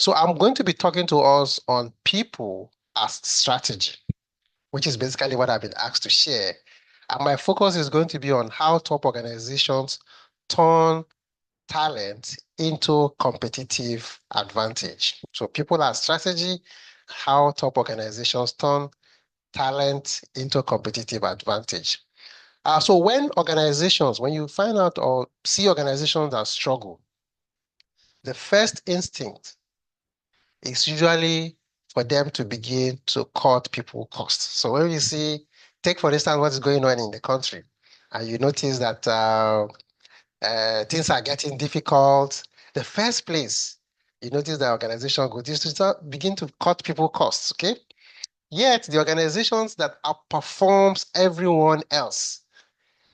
So I'm going to be talking to us on people as strategy, which is basically what I've been asked to share. And my focus is going to be on how top organizations turn talent into competitive advantage. So people as strategy, how top organizations turn talent into competitive advantage. So when you find out or see organizations that struggle, the first instinct is usually for them to begin to cut people costs. So when you see, take for instance what is going on in the country, and you notice that things are getting difficult, the first place you notice the organization go is to begin to cut people costs, okay? Yet the organizations that outperforms everyone else,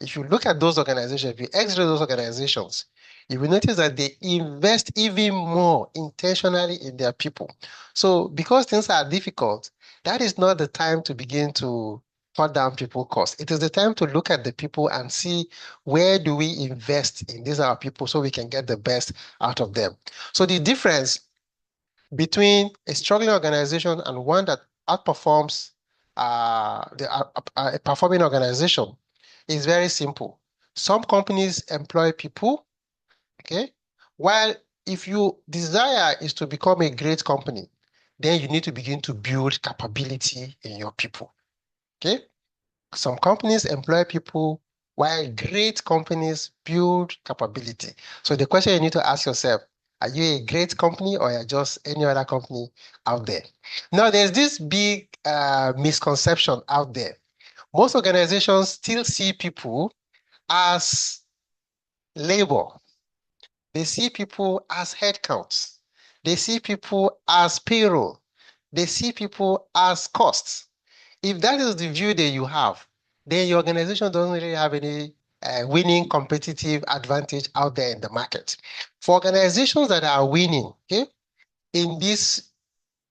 if you look at those organizations, if you x-ray those organizations, you will notice that they invest even more intentionally in their people. So because things are difficult, that is not the time to begin to cut down people costs. It is the time to look at the people and see where do we invest in these our people so we can get the best out of them. So the difference between a struggling organization and one that outperforms a performing organization is very simple. Some companies employ people, okay? While if your desire is to become a great company, then you need to begin to build capability in your people, okay? Some companies employ people while great companies build capability. So the question you need to ask yourself, are you a great company or are you just any other company out there? Now, there's this big misconception out there. Most organizations still see people as labor. They see people as headcounts. They see people as payroll. They see people as costs. If that is the view that you have, then your organization doesn't really have any winning competitive advantage out there in the market. For organizations that are winning, okay, in these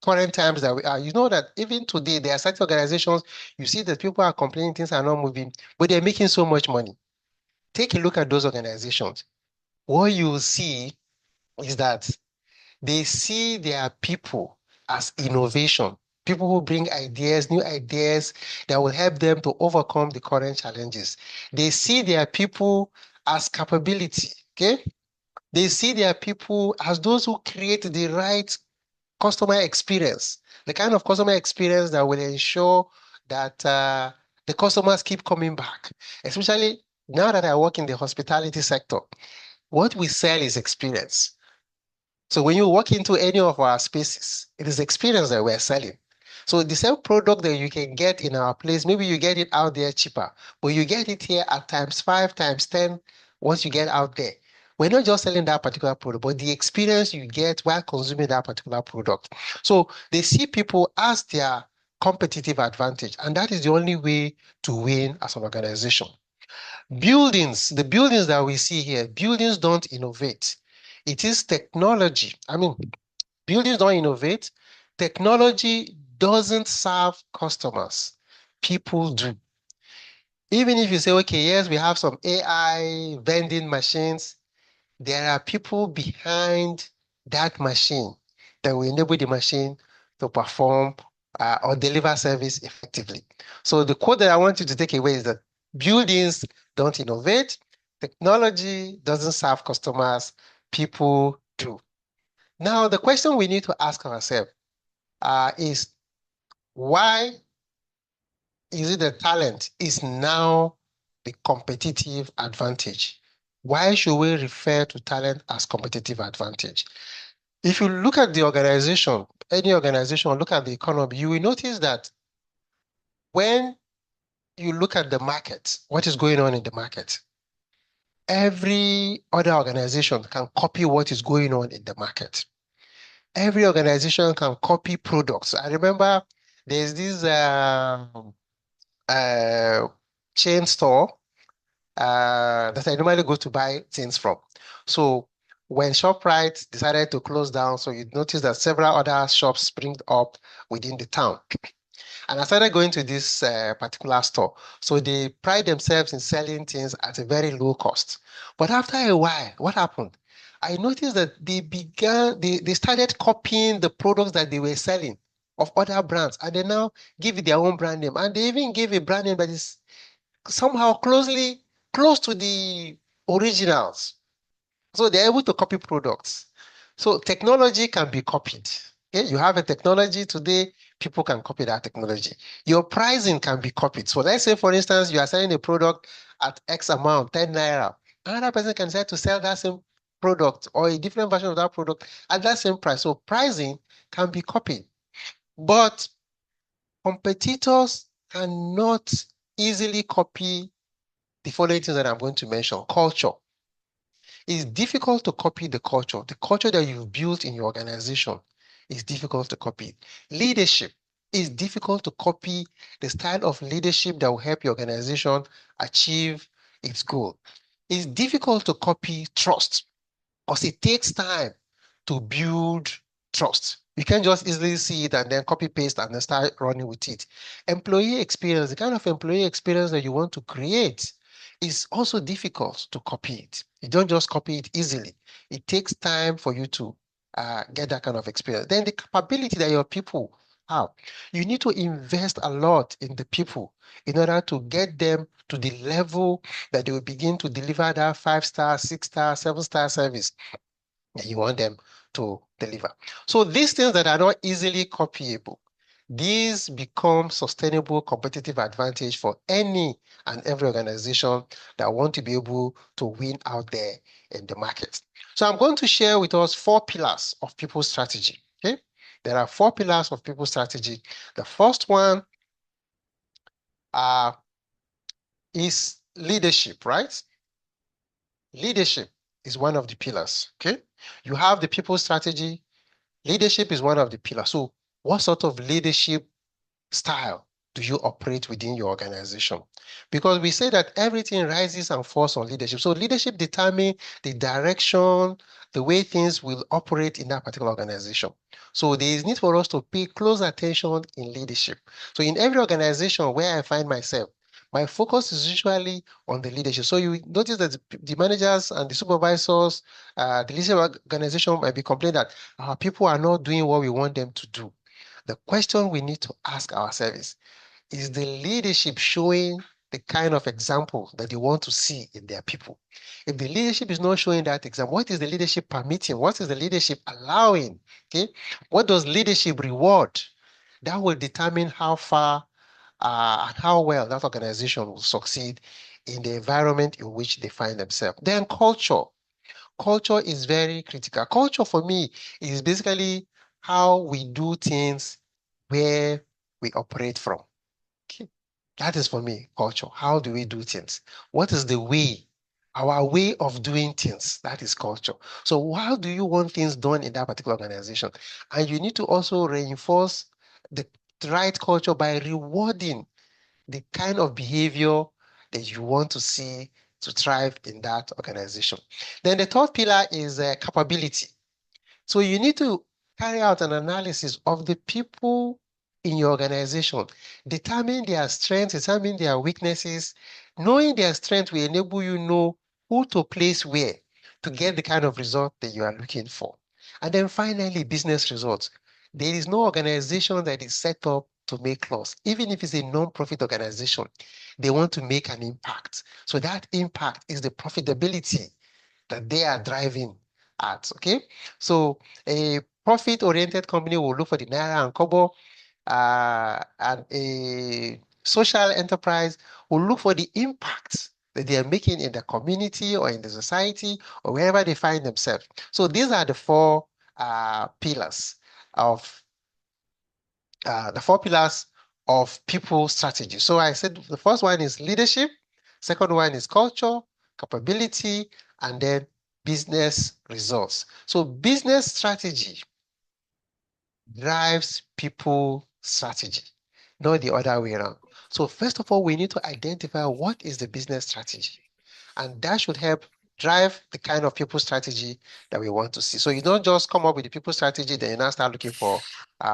current times that we are, you know that even today there are certain organizations, you see that people are complaining things are not moving, but they're making so much money. Take a look at those organizations. What you will see is that they see their people as innovation, people who bring ideas, new ideas that will help them to overcome the current challenges. They see their people as capability, okay? They see their people as those who create the right customer experience, the kind of customer experience that will ensure that the customers keep coming back, especially now that I work in the hospitality sector. What we sell is experience. So when you walk into any of our spaces, it is experience that we're selling. So the same product that you can get in our place, maybe you get it out there cheaper, but you get it here at times 5, times 10 once you get out there. We're not just selling that particular product, but the experience you get while consuming that particular product. So they see people as their competitive advantage, and that is the only way to win as an organization. Buildings, the buildings that we see here, buildings don't innovate. It is technology. I mean, buildings don't innovate. Technology doesn't serve customers. People do. Even if you say, okay, yes, we have some AI vending machines, there are people behind that machine that will enable the machine to perform or deliver service effectively. So the quote that I want you to take away is that buildings don't innovate, technology doesn't serve customers, people do. Now, the question we need to ask ourselves is why is it that talent is now the competitive advantage? Why should we refer to talent as competitive advantage? If you look at the organization, any organization, look at the economy, you will notice that when you look at the market, what is going on in the market, every other organization can copy what is going on in the market. Every organization can copy products. I remember there's this uh, chain store that I normally go to buy things from. So when ShopRite decided to close down, so you notice that several other shops springed up within the town. And I started going to this particular store. So they pride themselves in selling things at a very low cost. But after a while, what happened? I noticed that they started copying the products that they were selling of other brands, and they now give it their own brand name. And they even give a brand name that is somehow close to the originals. So they're able to copy products. So technology can be copied. Okay? You have a technology today, people can copy that technology. Your pricing can be copied. So let's say, for instance, you are selling a product at X amount, 10 naira. Another person can decide to sell that same product or a different version of that product at that same price. So pricing can be copied. But competitors cannot easily copy the following things that I'm going to mention. Culture. It's difficult to copy the culture. The culture that you've built in your organization is difficult to copy. Leadership is difficult to copy the style of leadership that will help your organization achieve its goal. It's difficult to copy trust because it takes time to build trust. You can't just easily see it and then copy paste and then start running with it. Employee experience, the kind of employee experience that you want to create is also difficult to copy it. You don't just copy it easily. It takes time for you to get that kind of experience. Then the capability that your people have, you need to invest a lot in the people in order to get them to the level that they will begin to deliver that 5-star, 6-star, 7-star service that you want them to deliver. So these things that are not easily copyable, these become sustainable competitive advantage for any and every organization that want to be able to win out there in the market. So I'm going to share with us 4 pillars of people's strategy. Okay, there are 4 pillars of people's strategy. The first one uh, is leadership, right? Leadership is one of the pillars. Okay, you have the people strategy. Leadership is one of the pillars. So, what sort of leadership style do you operate within your organization? Because we say that everything rises and falls on leadership. So, leadership determines the direction, the way things will operate in that particular organization. So, there is need for us to pay close attention in leadership. So, in every organization where I find myself, my focus is usually on the leadership. So you notice that the managers and the supervisors, the leadership organization might be complaining that our people are not doing what we want them to do. The question we need to ask ourselves is the leadership showing the kind of example that they want to see in their people? If the leadership is not showing that example, what is the leadership permitting? What is the leadership allowing? Okay, what does leadership reward? That will determine how far and how well that organization will succeed in the environment in which they find themselves. Then culture. Culture is very critical. Culture for me is basically how we do things where we operate from. Okay. That is for me, culture. How do we do things? What is the way? Our way of doing things, that is culture. So how do you want things done in that particular organization? And you need to also reinforce the right culture by rewarding the kind of behavior that you want to see to thrive in that organization. Then the third pillar is capability. So you need to carry out an analysis of the people in your organization, determine their strengths, determine their weaknesses. Knowing their strength will enable you know who to place where to get the kind of result that you are looking for. And then finally, business results. There is no organization that is set up to make loss. Even if it's a non-profit organization, they want to make an impact. So that impact is the profitability that they are driving at. Okay, so a profit-oriented company will look for the naira and kobo, and a social enterprise will look for the impact that they are making in the community or in the society or wherever they find themselves. So these are the 4 pillars of people strategy. So I said the first one is leadership, second one is culture, capability, and then business results. So business strategy drives people strategy, not the other way around. So first of all, we need to identify what is the business strategy, and that should help drive the kind of people strategy that we want to see. So you don't just come up with the people strategy, then you now start looking for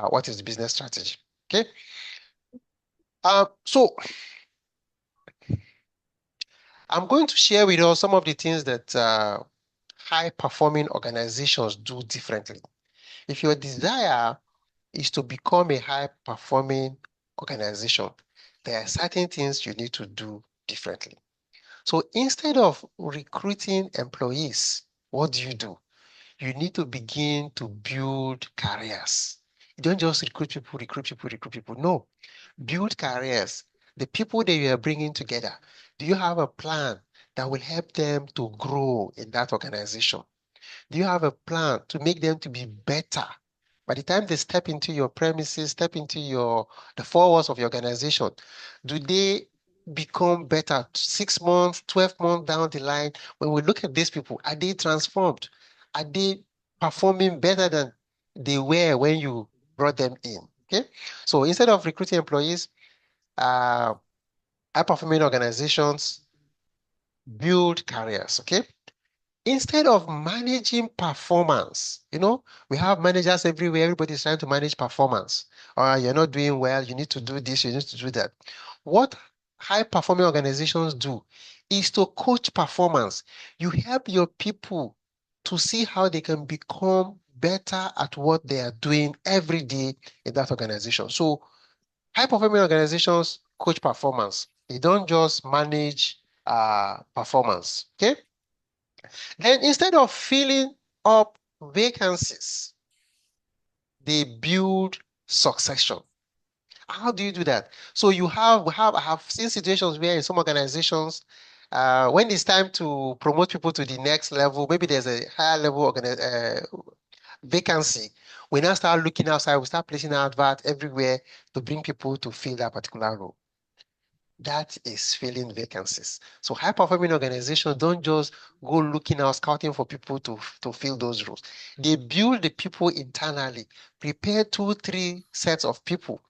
what is the business strategy. Okay. So I'm going to share with us some of the things that high-performing organizations do differently? If your desire is to become a high-performing organization, there are certain things you need to do differently. So instead of recruiting employees, what do? You need to begin to build careers. You don't just recruit people, recruit people, recruit people. No, build careers. The people that you are bringing together, do you have a plan that will help them to grow in that organization? Do you have a plan to make them to be better? By the time they step into your premises, step into the four walls of your organization, do they become better 6 months, 12 months down the line? When we look at these people, are they transformed? Are they performing better than they were when you brought them in? Okay. So instead of recruiting employees, uh, high-performing organizations build careers. Okay. Instead of managing performance, we have managers everywhere. Everybody's trying to manage performance. You're not doing well. You need to do this. You need to do that. What high-performing organizations do is to coach performance. You help your people to see how they can become better at what they are doing every day in that organization. So high-performing organizations coach performance. They don't just manage performance. Okay. Then instead of filling up vacancies, they build succession. How do you do that? So I have seen situations where in some organizations, when it's time to promote people to the next level, maybe there's a higher level vacancy. We now start looking outside, we start placing advert everywhere to bring people to fill that particular role. That is filling vacancies. So high-performing organizations don't just go looking out, scouting for people to fill those roles. They build the people internally, prepare 2, 3 sets of people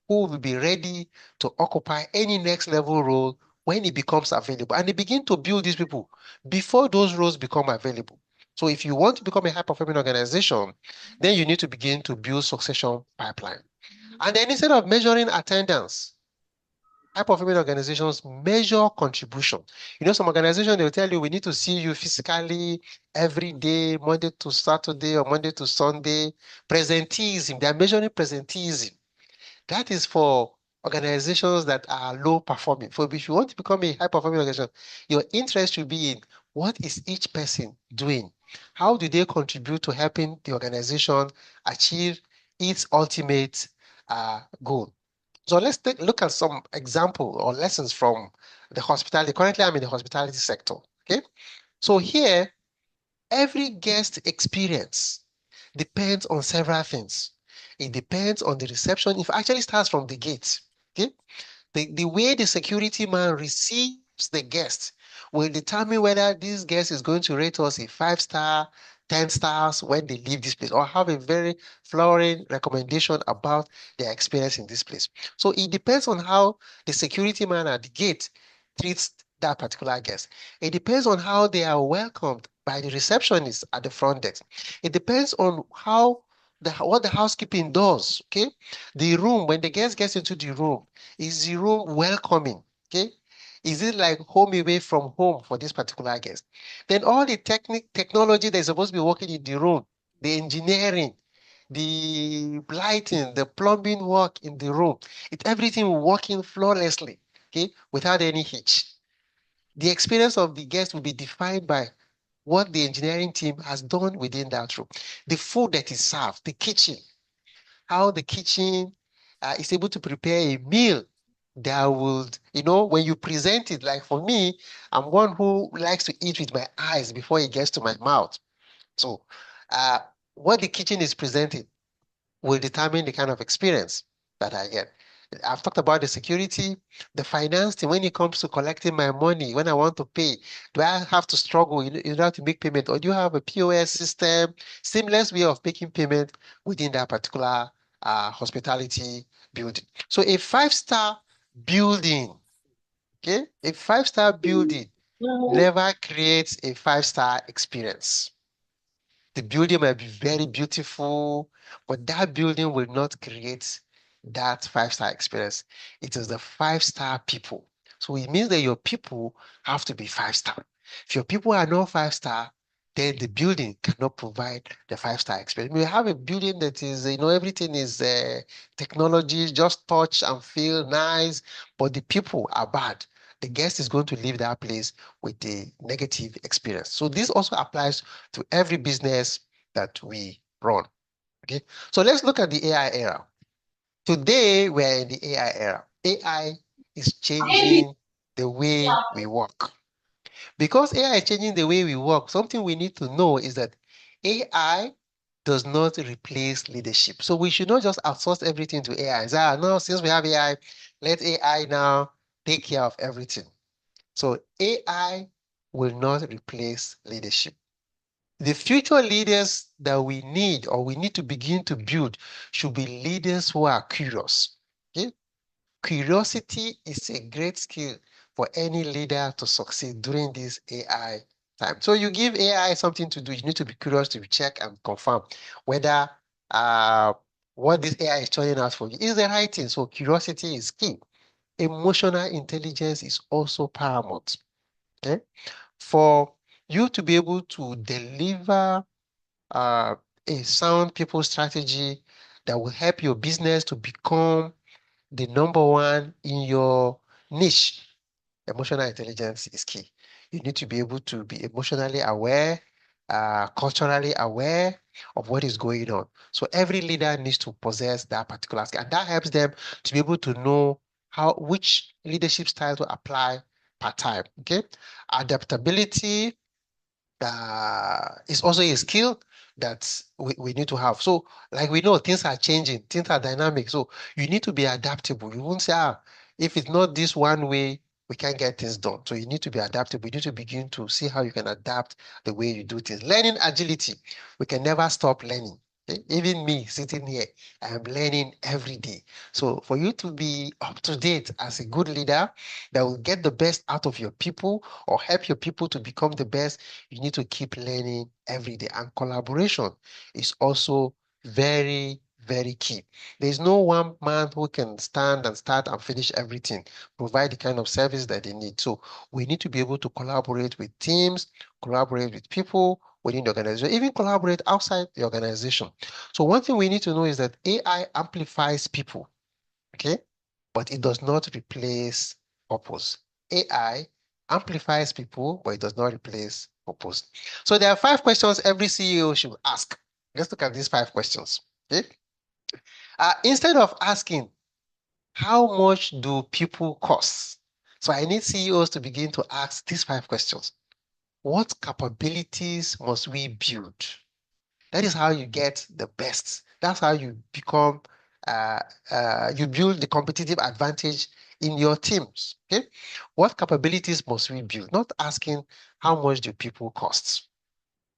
who will be ready to occupy any next level role when it becomes available. And they begin to build these people before those roles become available. So if you want to become a high-performing organization, then you need to begin to build succession pipeline. And then instead of measuring attendance, high-performing organizations measure contribution. Some organizations, they'll tell you, we need to see you physically every day, Monday to Saturday or Monday to Sunday. Presenteeism, they're measuring presenteeism. That is for organizations that are low performing. For if you want to become a high-performing organization, your interest should be in what is each person doing? How do they contribute to helping the organization achieve its ultimate goal? So let's look at some example or lessons from the hospitality. Currently, I'm in the hospitality sector. Okay. So here, every guest experience depends on several things. It depends on the reception. It actually starts from the gate. Okay. The way the security man receives the guest will determine whether this guest is going to rate us a 5-star, 10 stars when they leave this place, or have a very flowering recommendation about their experience in this place. So it depends on how the security man at the gate treats that particular guest. It depends on how they are welcomed by the receptionist at the front desk. It depends on what the housekeeping does. Okay, the room, when the guest gets into the room, is the room welcoming? Okay, is it like home away from home for this particular guest? Then all the technology that's supposed to be working in the room, the engineering, the lighting, the plumbing work in the room, everything working flawlessly, okay, without any hitch. The experience of the guest will be defined by what the engineering team has done within that room. The food that is served, the kitchen, how the kitchen is able to prepare a meal that would, when you present it, like for me, I'm one who likes to eat with my eyes before it gets to my mouth. So, uh, what the kitchen is presenting will determine the kind of experience that I get. I've talked about the security, the finance team. When it comes to collecting my money, when I want to pay, do I have to struggle in order to make payment, or do you have a POS system, seamless way of making payment within that particular hospitality building? So a 5-star building, okay, a 5-star building never creates a 5-star experience. The building might be very beautiful, but that building will not create that 5-star experience. It is the 5-star people. So it means that your people have to be 5-star. If your people are not 5-star, then the building cannot provide the five-star experience. We have a building that is, everything is technology, just touch and feel nice, but the people are bad. The guest is going to leave that place with a negative experience. So this also applies to every business that we run. Okay, so let's look at the AI era. Today, we're in the AI era. AI is changing the way we work. Because AI is changing the way we work, something we need to know is that AI does not replace leadership. So we should not just outsource everything to AI and say, no, since we have AI, let AI now take care of everything. So AI will not replace leadership. The future leaders that we need or we need to begin to build should be leaders who are curious. Okay? Curiosity is a great skill for any leader to succeed during this AI time. So you give AI something to do, you need to be curious to check and confirm whether what this AI is turning out for you is the right thing. So curiosity is key. Emotional intelligence is also paramount. Okay? For you to be able to deliver uh, a sound people strategy that will help your business to become the number one in your niche, emotional intelligence is key. You need to be able to be emotionally aware, culturally aware of what is going on. So every leader needs to possess that particular skill, and that helps them to be able to know which leadership style to apply per time. Okay, adaptability is also a skill that we need to have. So, like we know, things are changing, things are dynamic. So you need to be adaptable. You won't say, if it's not this one way, we can't get things done. So you need to be adaptable. You need to begin to see how you can adapt the way you do things. Learning agility. We can never stop learning. Okay? Even me sitting here, I am learning every day. So for you to be up to date as a good leader that will get the best out of your people or help your people to become the best, you need to keep learning every day. And collaboration is also very, very key. There's no one man who can stand and start and finish everything, provide the kind of service that they need. So we need to be able to collaborate with teams, collaborate with people within the organization, even collaborate outside the organization. So one thing we need to know is that AI amplifies people, okay? But it does not replace purpose. AI amplifies people, but it does not replace purpose. So there are 5 questions every CEO should ask. Let's look at these 5 questions. Okay? Instead of asking, how much do people cost? So I need CEOs to begin to ask these 5 questions. What capabilities must we build? That is how you get the best. That's how you become, uh, you build the competitive advantage in your teams. Okay. What capabilities must we build? Not asking how much do people cost.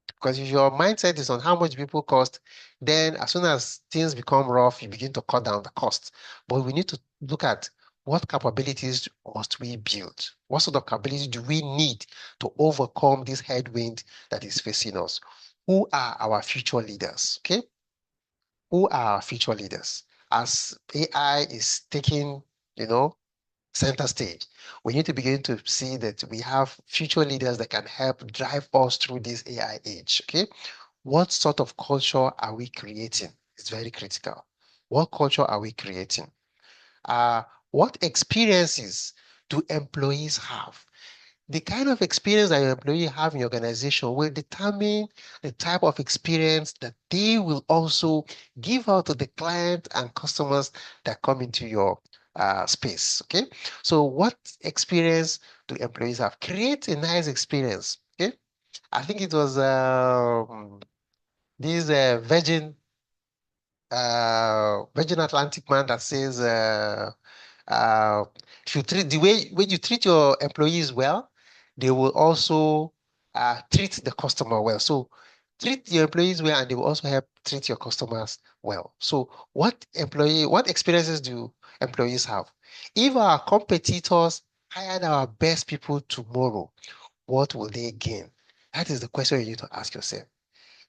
Because if your mindset is on how much people cost, then as soon as things become rough, you begin to cut down the costs. But we need to look at what capabilities must we build? What sort of capabilities do we need to overcome this headwind that is facing us? Who are our future leaders? Okay, who are our future leaders? As AI is taking, you know, center stage, we need to begin to see that we have future leaders that can help drive us through this AI age. Okay, what sort of culture are we creating? It's very critical. What culture are we creating? Uh, what experiences do employees have? The kind of experience that your employee have in your organization will determine the type of experience that they will also give out to the client and customers that come into your space. Okay. So what experience do employees have? Create a nice experience. Okay. I think it was this Virgin Atlantic man that says uh, if you treat the way when you treat your employees well, they will also treat the customer well. So treat your employees well, and they will also help treat your customers well. So what experiences do employees have? If our competitors hired our best people tomorrow, what will they gain? That is the question you need to ask yourself.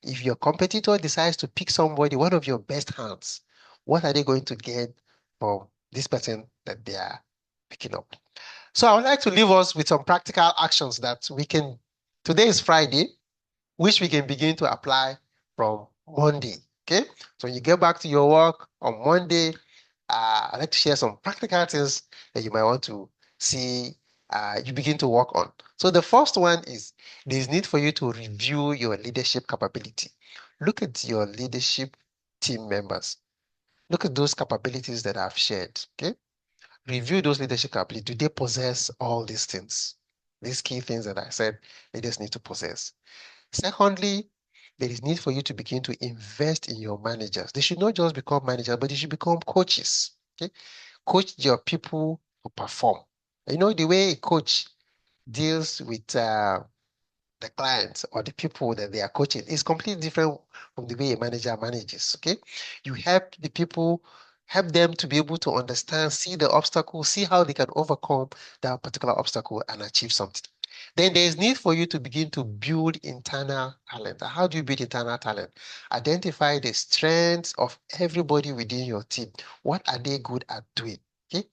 If your competitor decides to pick somebody, one of your best hands, what are they going to get from this person that they are picking up? So I would like to leave us with some practical actions that we can. Today is Friday. which we can begin to apply from Monday. Okay, so when you get back to your work on Monday, I'd like to share some practical things that you might want to see you begin to work on. So the first one is there's need for you to review your leadership capability. Look at your leadership team members. Look at those capabilities that I've shared. Okay, review those leadership capabilities. Do they possess all these things? These key things that I said leaders need to possess. Secondly, there is need for you to begin to invest in your managers. They should not just become managers, but they should become coaches. Okay, coach your people to perform. You know, the way a coach deals with the clients or the people that they are coaching is completely different from the way a manager manages. Okay, you help the people, help them to be able to understand, see the obstacle, see how they can overcome that particular obstacle and achieve something. Then there is need for you to begin to build internal talent. How do you build internal talent? Identify the strengths of everybody within your team. What are they good at doing? Okay.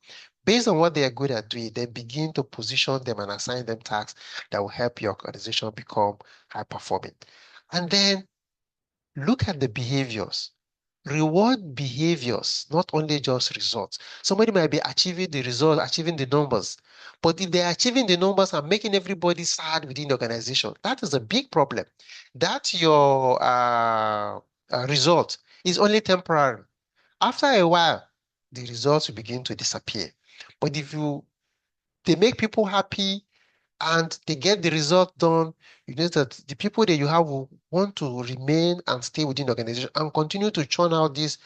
Based on what they are good at doing, then begin to position them and assign them tasks that will help your organization become high performing. And then look at the behaviors. Reward behaviors, not only just results. Somebody might be achieving the result, achieving the numbers, but if they're achieving the numbers and making everybody sad within the organization, that is a big problem. That your result is only temporary. After a while, the results will begin to disappear. But if you they make people happy and they get the result done, you know that the people that you have will want to remain and stay within the organization and continue to churn out these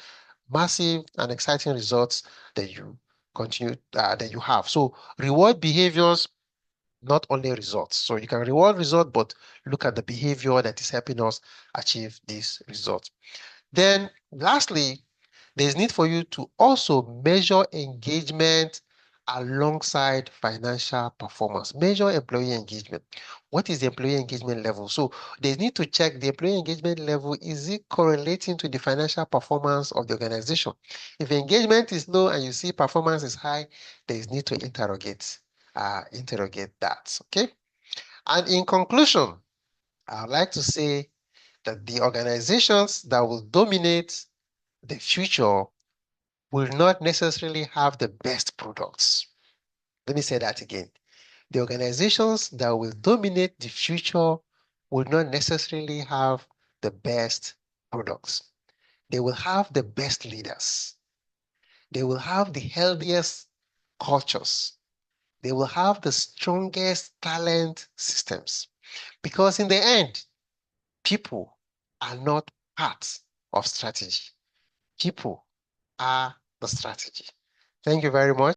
massive and exciting results that you continue that you have. So reward behaviors, not only results. So you can reward results, but look at the behavior that is helping us achieve these results. Then lastly, there's need for you to also measure engagement alongside financial performance. Measure employee engagement. What is the employee engagement level? So they need to check the employee engagement level. Is it correlating to the financial performance of the organization? If engagement is low and you see performance is high, there is need to interrogate that. Okay. And in conclusion, I would like to say that the organizations that will dominate the future will not necessarily have the best products. Let me say that again. The organizations that will dominate the future will not necessarily have the best products. They will have the best leaders. They will have the healthiest cultures. They will have the strongest talent systems. Because in the end, people are not part of strategy. People are the strategy. Thank you very much.